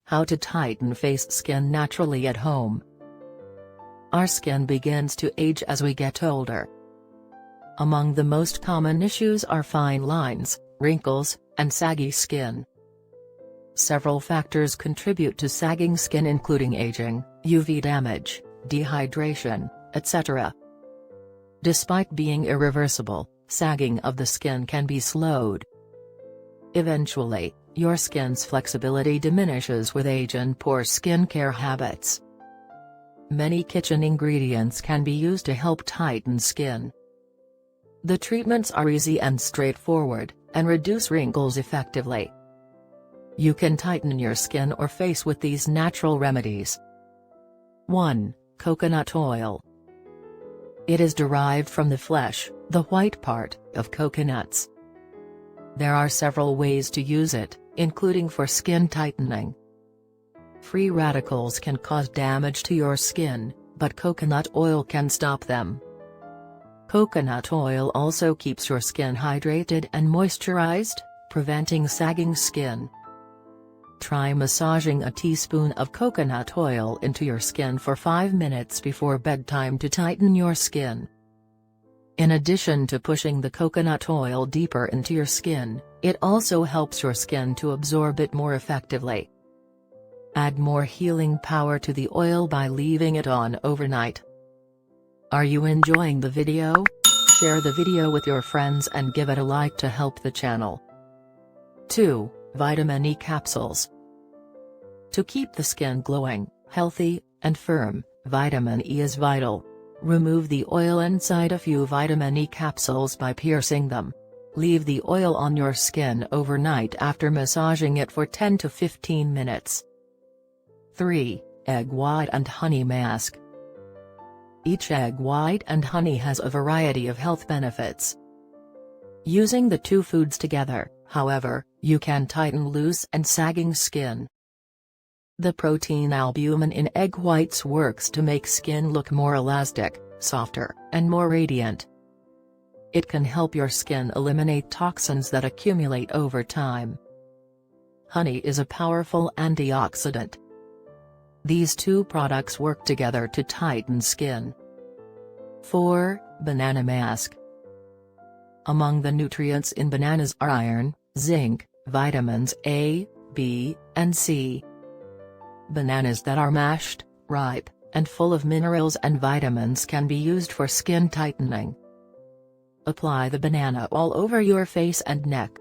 How to tighten face skin naturally at home. Our skin begins to age as we get older. Among the most common issues are fine lines, wrinkles, and saggy skin. Several factors contribute to sagging skin, including aging, UV damage, dehydration, etc. Despite being irreversible, sagging of the skin can be slowed. Eventually, your skin's flexibility diminishes with age and poor skincare habits. Many kitchen ingredients can be used to help tighten skin. The treatments are easy and straightforward, and reduce wrinkles effectively. You can tighten your skin or face with these natural remedies. 1. Coconut oil. It is derived from the flesh, the white part, of coconuts. There are several ways to use it, including for skin tightening. Free radicals can cause damage to your skin, but coconut oil can stop them. Coconut oil also keeps your skin hydrated and moisturized, preventing sagging skin. Try massaging a teaspoon of coconut oil into your skin for 5 minutes before bedtime to tighten your skin. In addition to pushing the coconut oil deeper into your skin, it also helps your skin to absorb it more effectively. Add more healing power to the oil by leaving it on overnight. Are you enjoying the video? Share the video with your friends and give it a like to help the channel. 2. Vitamin E capsules. To keep the skin glowing, healthy, and firm, vitamin E is vital. Remove the oil inside a few vitamin E capsules by piercing them. Leave the oil on your skin overnight after massaging it for 10 to 15 minutes. 3. Egg white and honey mask. Each egg white and honey has a variety of health benefits. Using the two foods together, however, you can tighten loose and sagging skin. The protein albumin in egg whites works to make skin look more elastic, softer, and more radiant. It can help your skin eliminate toxins that accumulate over time. Honey is a powerful antioxidant. These two products work together to tighten skin. 4. Banana mask. Among the nutrients in bananas are iron, zinc, vitamins A, B, and C. Bananas that are mashed, ripe, and full of minerals and vitamins can be used for skin tightening. Apply the banana all over your face and neck.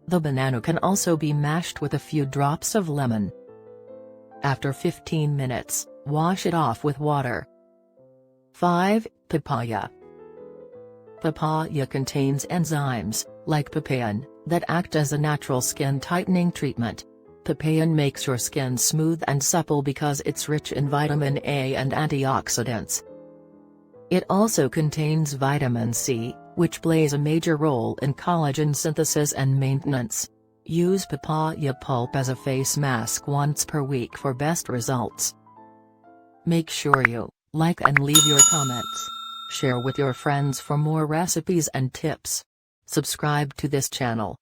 The banana can also be mashed with a few drops of lemon. After 15 minutes, wash it off with water. 5. Papaya. Papaya contains enzymes, like papain, that act as a natural skin tightening treatment. Papain makes your skin smooth and supple because it's rich in vitamin A and antioxidants. It also contains vitamin C, which plays a major role in collagen synthesis and maintenance. Use papaya pulp as a face mask once per week for best results. Make sure you like and leave your comments. Share with your friends for more recipes and tips. Subscribe to this channel.